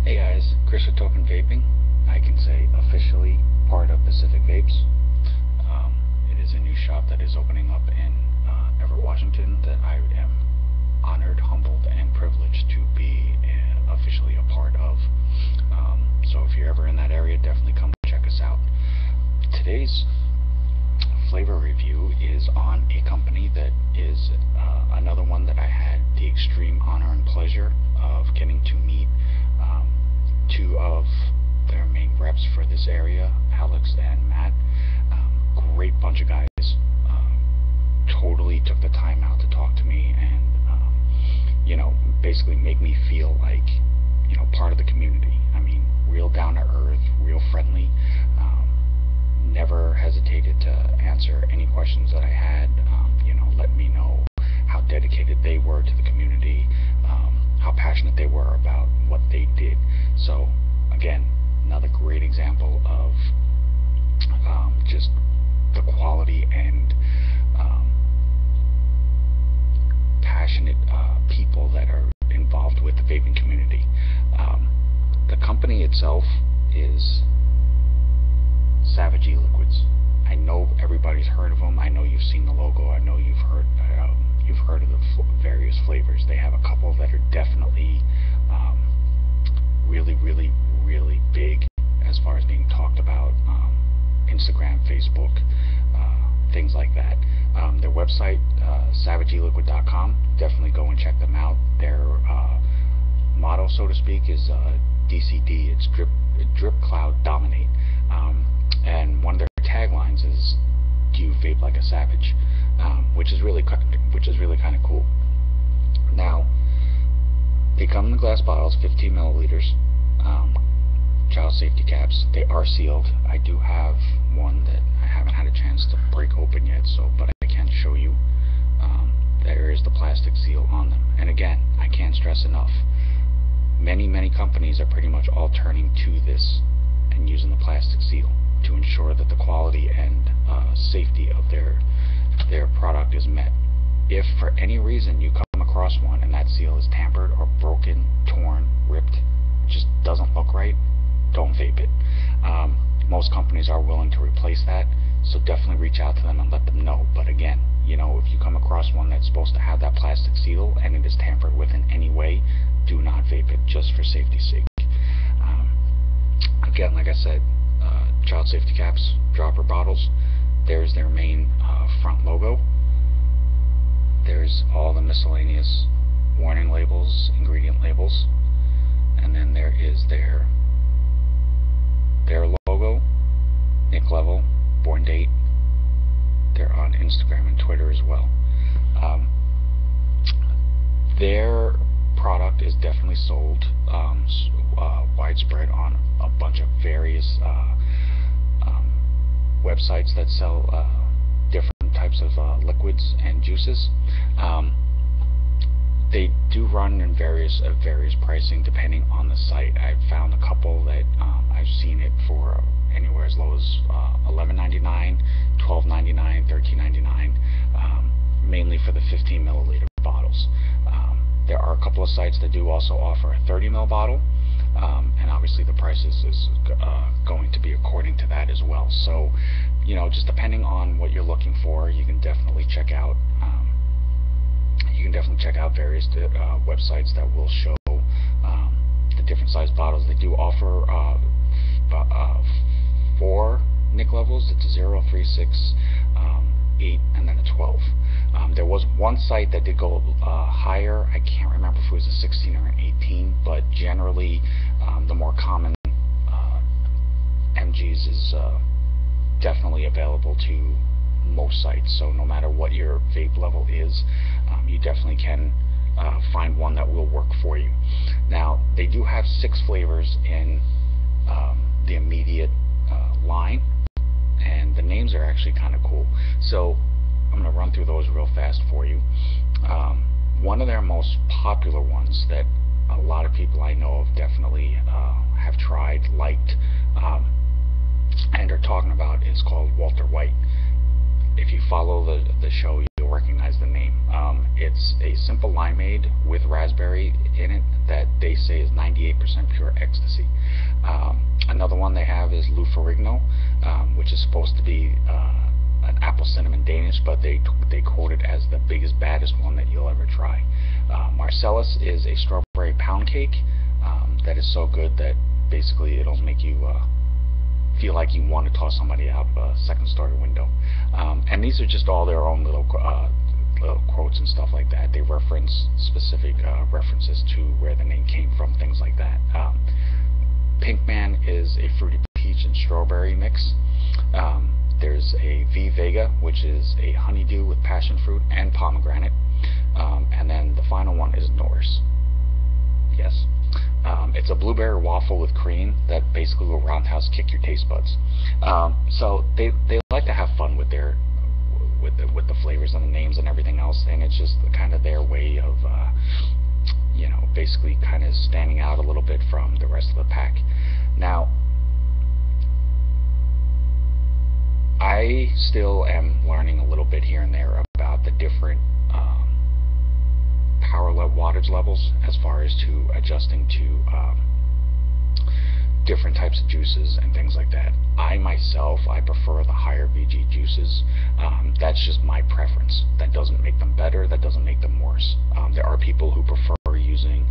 Hey guys, Chris with Token Vaping. I can say officially part of Pacific Vapes. It is a new shop that is opening up in Everett, Washington that I am honored, humbled, and privileged to be officially a part of. So if you're ever in that area, definitely come check us out. Today's flavor review is on a company that is another one that I had the extreme honor and pleasure of getting to meet two of their main reps for this area, Alex and Matt. Great bunch of guys. Totally took the time out to talk to me and basically make me feel like part of the community. I mean, real down to earth, real friendly. Never hesitated to answer any questions that I had. Let me know how dedicated they were to the community, how passionate they were about what they did. So again, another great example of just the quality and passionate people that are involved with the vaping community. The company itself is Savage E-Liquids. I know everybody's heard of them. I know you've seen the logo. I know you've heard of the various flavors. They have a couple that are definitely really, really, really big as far as being talked about. Instagram, Facebook, things like that. Their website, savageeliquid.com. Definitely go and check them out. Their motto, so to speak, is DCD. It's Drip Cloud Dominate. And one of their taglines is "Do you vape like a savage?" which is really kind of cool. Now, they come in the glass bottles, 15 milliliters, child safety caps. They are sealed. I do have one that I haven't had a chance to break open yet, but I can show you. There is the plastic seal on them. And again, I can't stress enough, many companies are pretty much all turning to this and using the plastic seal to ensure that the quality and safety of their product is met. If for any reason you come across one and that seal is tampered or broken, torn, ripped, just doesn't look right, don't vape it. Most companies are willing to replace that, so definitely reach out to them and let them know. But again, if you come across one that's supposed to have that plastic seal and it is tampered with in any way, do not vape it, just for safety's sake. Again, like I said, child safety caps, dropper bottles. There's their main front logo. There's all the miscellaneous warning labels, ingredient labels, and then there is their logo, nick level, born date. They're on Instagram and Twitter as well. Their product is definitely sold widespread on a bunch of various websites that sell different types of liquids and juices. They do run in various pricing depending on the site. I've found a couple that I've seen it for anywhere as low as $11.99, $12.99, $13.99, mainly for the 15 milliliter bottles. There are a couple of sites that do also offer a 30 ml bottle, and obviously the price is going to be according to that as well. So, just depending on what you're looking for, you can definitely check out. Various websites that will show the different size bottles. They do offer 4 nick levels. It's a 0, 3, 6, 8, and then a 12. There was one site that did go higher. I can't remember if it was a 16 or an 18, but generally the more common MGs is definitely available to most sites. So no matter what your vape level is, you definitely can find one that will work for you. Now, they do have 6 flavors in the immediate line, and the names are actually kind of cool. So I'm going to run through those real fast for you. One of their most popular ones that a lot of people I know of definitely have tried, liked, and are talking about is called Walter White. If you follow the show, you'll recognize the name. It's a simple limeade with raspberry in it that they say is 98% pure ecstasy. Another one they have is Forigno, which is supposed to be an apple cinnamon Danish, but they quote it as the biggest, baddest one that you'll ever try. Marcellus is a strawberry pound cake that is so good that basically it'll make you feel like you want to toss somebody out of a second-story window. And these are just all their own little quotes and stuff like that. They reference specific references to where the name came from, things like that. Pinkman is a fruity peach and strawberry mix. There's a V.Vega, which is a honeydew with passion fruit and pomegranate. And then the final one is Norris. Yes. It's a blueberry waffle with cream that basically will roundhouse kick your taste buds. So they like to have fun with their with the flavors and the names and everything else, and it's just kind of their way of you know, basically kind of standing out a little bit from the rest of the pack. Now, I still am learning a little bit here and there about the different power wattage levels as far as to adjusting to different types of juices and things like that. I myself, I prefer the higher VG juices. That's just my preference. That doesn't make them better, that doesn't make them worse. There are people who prefer using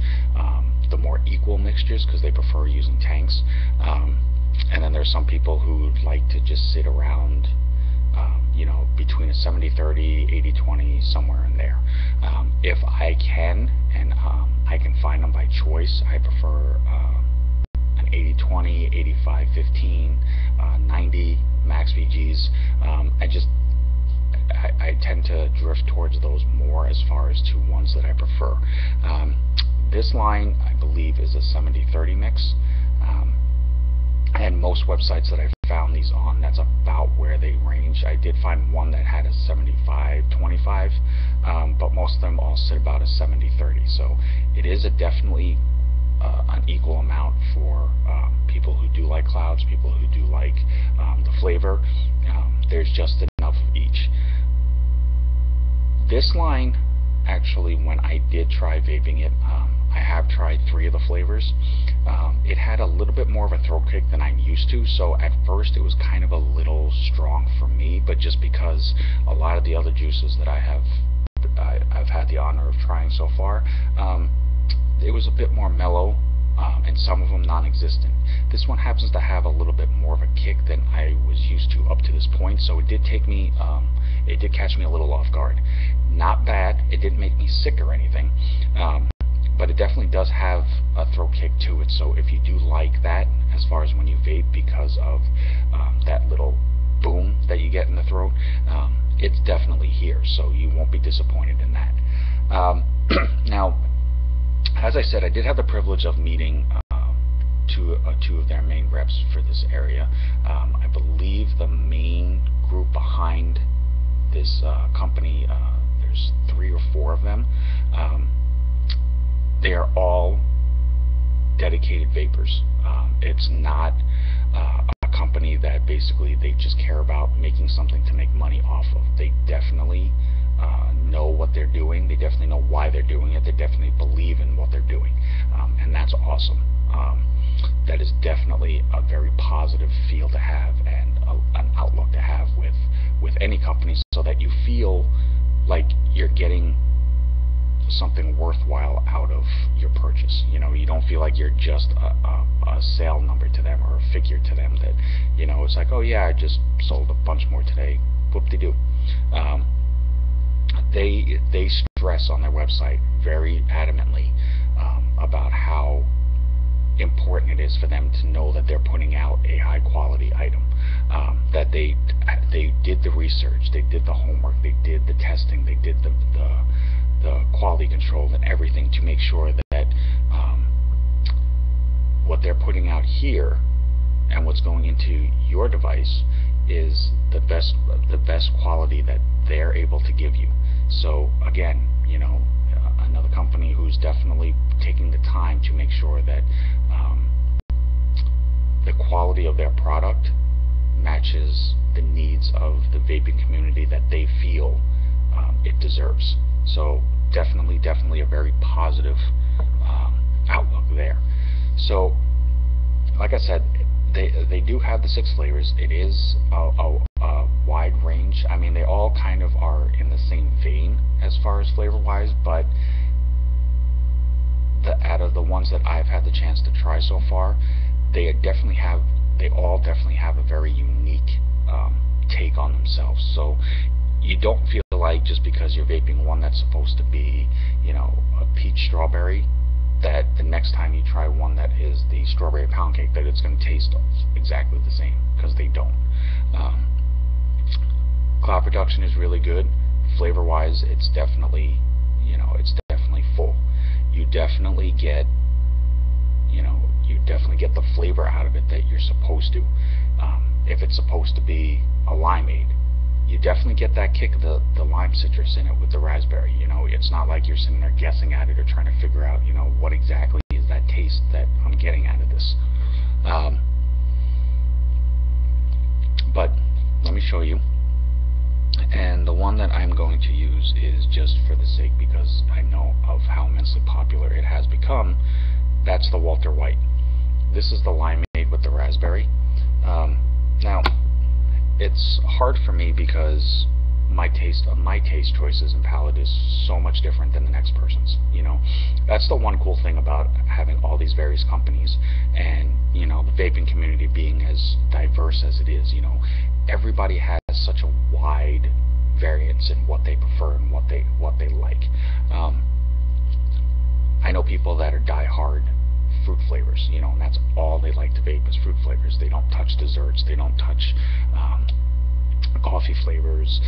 the more equal mixtures because they prefer using tanks. And then there's some people who like to just sit around you know, between a 70-30, 80-20, somewhere in there. If I can, and I can find them by choice, I prefer an 80-20, 85-15, 90 max VGs. I tend to drift towards those more as far as to ones that I prefer. This line, I believe, is a 70-30 mix. And most websites that I've found these on, that's about where they range. I did find one that had a 75-25, but most of them all sit about a 70-30. So it is definitely an equal amount for people who do like clouds, people who do like the flavor. There's just enough of each. This line, actually, when I did try vaping it, I have tried 3 of the flavors. It had a little bit more of a throat kick than I'm used to, so at first it was kind of a little strong for me, but just because a lot of the other juices that I've had the honor of trying so far, it was a bit more mellow, and some of them non-existent. This one happens to have a little bit more of a kick than I was used to up to this point, so it did take me, it did catch me a little off guard. Not bad, it didn't make me sick or anything, but it definitely does have a throat kick to it. So if you do like that, as far as when you vape, because of that little boom that you get in the throat, it's definitely here, so you won't be disappointed in that. Now, as I said, I did have the privilege of meeting two of their main reps for this area. I believe the main group behind this company, there's 3 or 4 of them. They are all dedicated vapors. It's not a company that basically they just care about making something to make money off of. They definitely know what they're doing. They definitely know why they're doing it. They definitely believe in what they're doing, and that's awesome. That is definitely a very positive feel to have, and an outlook to have with any company, so that you feel like you're getting something worthwhile out of your purchase. You know, you don't feel like you're just a sale number to them, or a figure to them that, you know, it's like, oh yeah, I just sold a bunch more today, whoop-de-doo. They stress on their website very adamantly about how important it is for them to know that they're putting out a high quality item, that they did the research, they did the homework, they did the testing, they did the quality control and everything to make sure that what they're putting out here and what's going into your device is the best quality that they're able to give you. So again, you know, another company who's definitely taking the time to make sure that the quality of their product matches the needs of the vaping community that they feel it deserves. So definitely a very positive outlook there. So like I said, they do have the 6 flavors. It is a wide range. I mean, they all kind of are in the same vein as far as flavor wise, but out of the ones that I've had the chance to try so far, they all definitely have a very unique take on themselves. So you don't feel like just because you're vaping one that's supposed to be, a peach strawberry, that the next time you try one that is the strawberry pound cake, that it's going to taste exactly the same, because they don't. Cloud production is really good. Flavor wise, it's definitely, full. You definitely get the flavor out of it that you're supposed to. If it's supposed to be a limeade, you definitely get that kick of the lime citrus in it with the raspberry. It's not like you're sitting there guessing at it or trying to figure out, what exactly is that taste that I'm getting out of this. But let me show you. And the one that I'm going to use is just for the sake, because I know of how immensely popular it has become. That's the Walter White. This is the limeade with the raspberry. Now, it's hard for me because my taste choices and palate is so much different than the next person's. That's the one cool thing about having all these various companies, and the vaping community being as diverse as it is. Everybody has such a wide variance in what they prefer and what they like. I know people that are die-hard fruit flavors, and that's all they like to vape is fruit flavors. They don't touch desserts. They don't touch coffee flavors,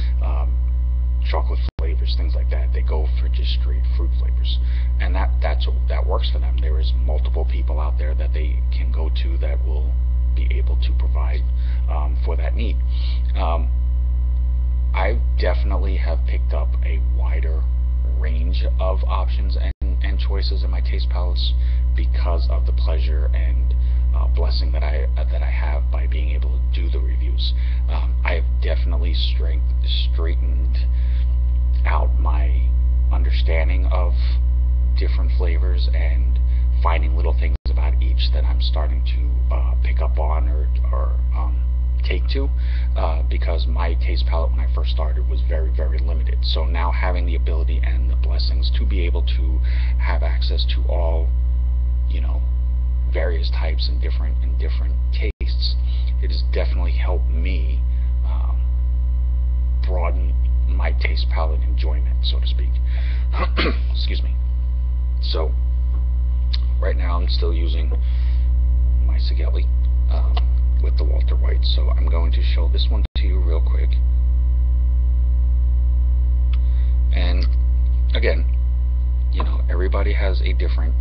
chocolate flavors, things like that. They go for just straight fruit flavors, and that works for them. There is multiple people out there that they can go to that will be able to provide for that need. I definitely have picked up a wider range of options and choices in my taste palettes because of the pleasure and blessing that I have by being able to do the reviews. I have definitely straightened out my understanding of different flavors and finding little things about each that I'm starting to pick up on or take to, because my taste palette when I first started was very, very limited. So now having the ability and the blessings to be able to have access to all, various types and different tastes, it has definitely helped me broaden my taste palette enjoyment, so to speak. Excuse me. So right now I'm still using my Sigelli with the Walter White, so I'm going to show this one to you real quick. And again, everybody has a different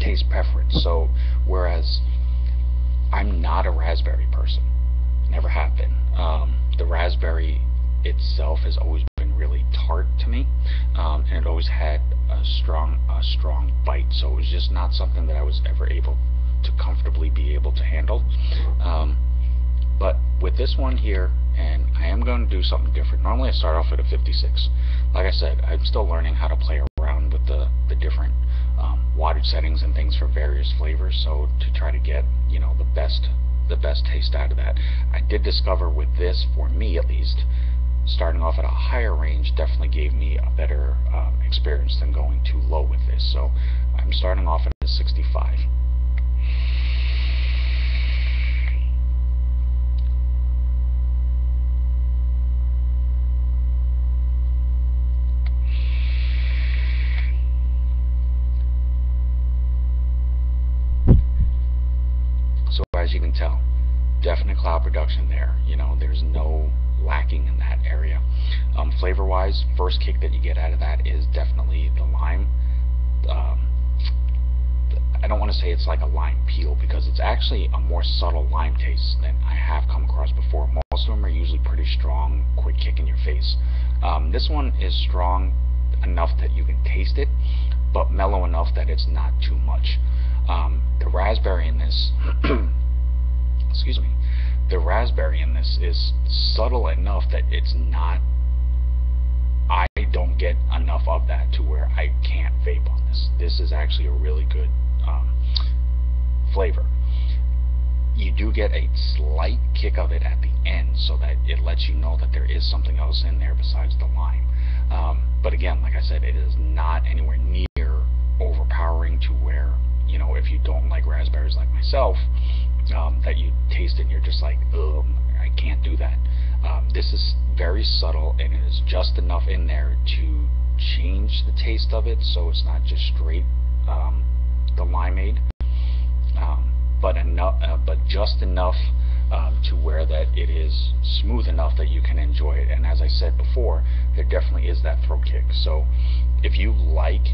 taste preference. So whereas I'm not a raspberry person, never have been. The raspberry itself has always been really tart to me, and it always had a strong bite. So it was just not something that I was ever able to comfortably be able to handle. But with this one here, and I am going to do something different. Normally I start off at a 56. Like I said, I'm still learning how to play around with the different wattage settings and things for various flavors, so to try to get the best taste out of that. I did discover with this, for me at least, starting off at a higher range definitely gave me a better experience than going too low with this. So I'm starting off at a 65. So as you can tell, definite cloud production there. There's no lacking in that area. Flavor wise, first kick that you get out of that is definitely the lime. I don't want to say it's like a lime peel, because it's actually a more subtle lime taste than I have come across before. Most of them are usually pretty strong, quick kick in your face. This one is strong enough that you can taste it, but mellow enough that it's not too much. The raspberry in this excuse me, the raspberry in this is subtle enough that it's not enough of that to where I can't vape on this. This is actually a really good flavor. You do get a slight kick of it at the end, so that it lets you know that there is something else in there besides the lime. But again, like I said, it is not anywhere near overpowering to where, you know, if you don't like raspberries like myself, that you taste it and you're just like, ugh, I can't do that. This is very subtle, and it is just enough in there to change the taste of it, so it's not just straight the limeade. But just enough to where that it is smooth enough that you can enjoy it. And as I said before, there definitely is that throat kick. So if you like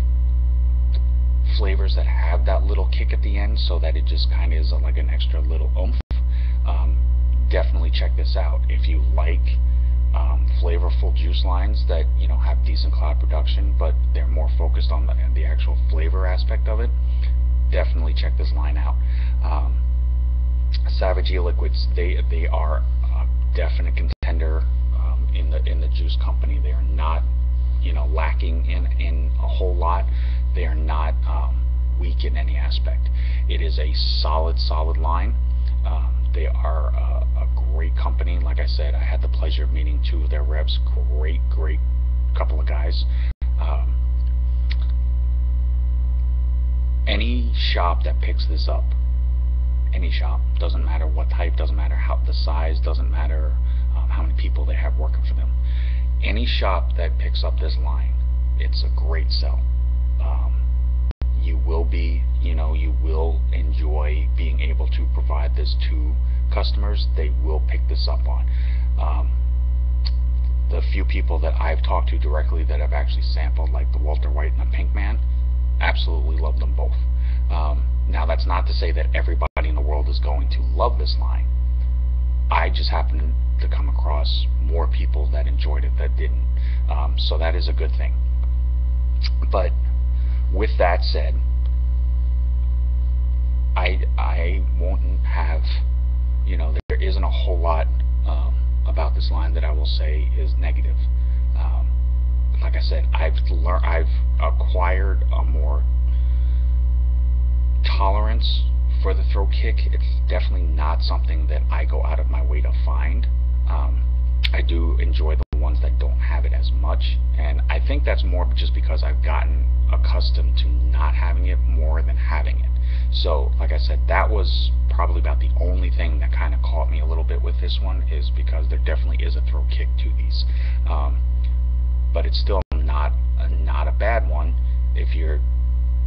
flavors that have that little kick at the end, so that it just kind of is like an extra little oomph, definitely check this out. If you like flavorful juice lines that, you know, have decent cloud production, but they're more focused on the actual flavor aspect of it, definitely check this line out. Savage e-liquids, they are a definite contender in the juice company. They are not, you know, lacking in a whole lot. They are not weak in any aspect. It is a solid line. They are a great company. Like I said, I had the pleasure of meeting 2 of their reps. Great couple of guys. Any shop that picks this up, any shop, doesn't matter what type, doesn't matter how the size, doesn't matter how many people they have working for them, any shop that picks up this line, it's a great sell. You will be, you know, you will enjoy being able to provide this to customers. They will pick this up on. The few people that I've talked to directly that have actually sampled, like the Walter White and the Pinkman, absolutely love them both. Now, that's not to say that everybody in the world is going to love this line. I just happened to come across more people that enjoyed it that didn't. So that is a good thing. But with that said, I won't have, you know, there isn't a whole lot about this line that I will say is negative. Like I said, I've acquired a more tolerance for the throat kick. It's definitely not something that I go out of my way to find. I do enjoy the ones that don't have it as much, and I think that's more just because I've gotten accustomed to not having it more than having it. So like I said, that was probably about the only thing that kind of caught me a little bit with this one, is because there definitely is a throat kick to these. But it's still not a bad one. If you're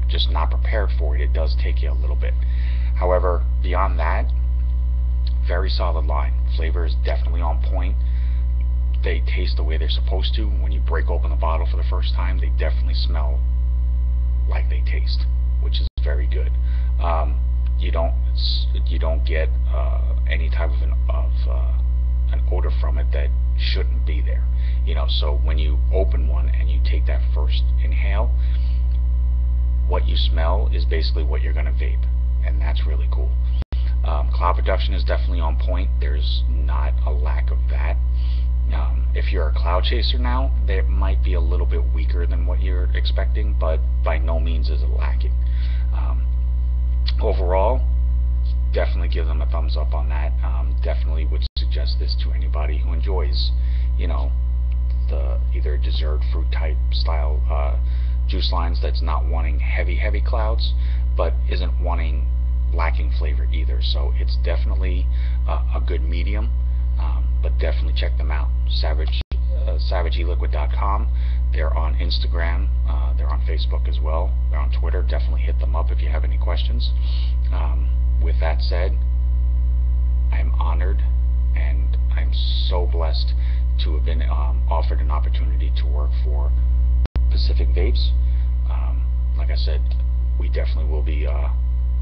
just not prepared for it, it does take you a little bit. However, beyond that, very solid line. Flavor is definitely on point. They taste the way they're supposed to. When you break open the bottle for the first time, they definitely smell like they taste, which is very good. You don't get any type of an odor from it that shouldn't be there. You know, so when you open one and you take that first inhale, what you smell is basically what you're going to vape, and that's really cool. Cloud production is definitely on point. There's not a lack of that. If you're a cloud chaser now, that might be a little bit weaker than what you're expecting, but by no means is it lacking. Overall, definitely give them a thumbs up on that. Definitely would suggest this to anybody who enjoys, you know, the either dessert fruit type style juice lines, that's not wanting heavy clouds, but isn't wanting lacking flavor either. So it's definitely a good medium, but definitely check them out. SavageEliquid.com. They're on Instagram. They're on Facebook as well. They're on Twitter. Definitely hit them up if you have any questions. With that said, I'm honored and I'm so blessed to have been offered an opportunity to work for Pacific Vapes. Like I said, we definitely will be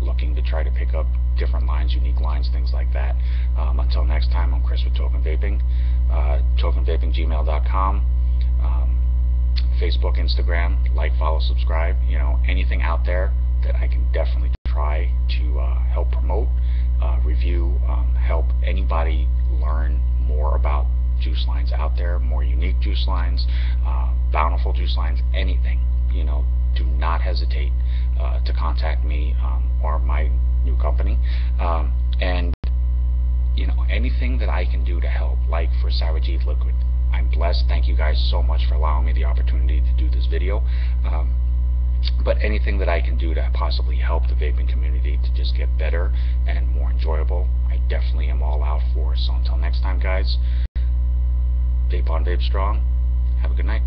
looking to try to pick up different lines, unique lines, things like that. Until next time, I'm Chris with Token Vaping. TokenVapingGmail.com, Facebook, Instagram, like, follow, subscribe. You know, anything out there that I can definitely try to help promote, review, help anybody learn more about juice lines out there, more unique juice lines, bountiful juice lines, anything. You know, do not hesitate to contact me or my new company. And you know, anything that I can do to help, like for Savage Liquid. I'm blessed. Thank you guys so much for allowing me the opportunity to do this video. But anything that I can do to possibly help the vaping community to just get better and more enjoyable, I definitely am all out for. So until next time, guys, vape on, vape strong. Have a good night.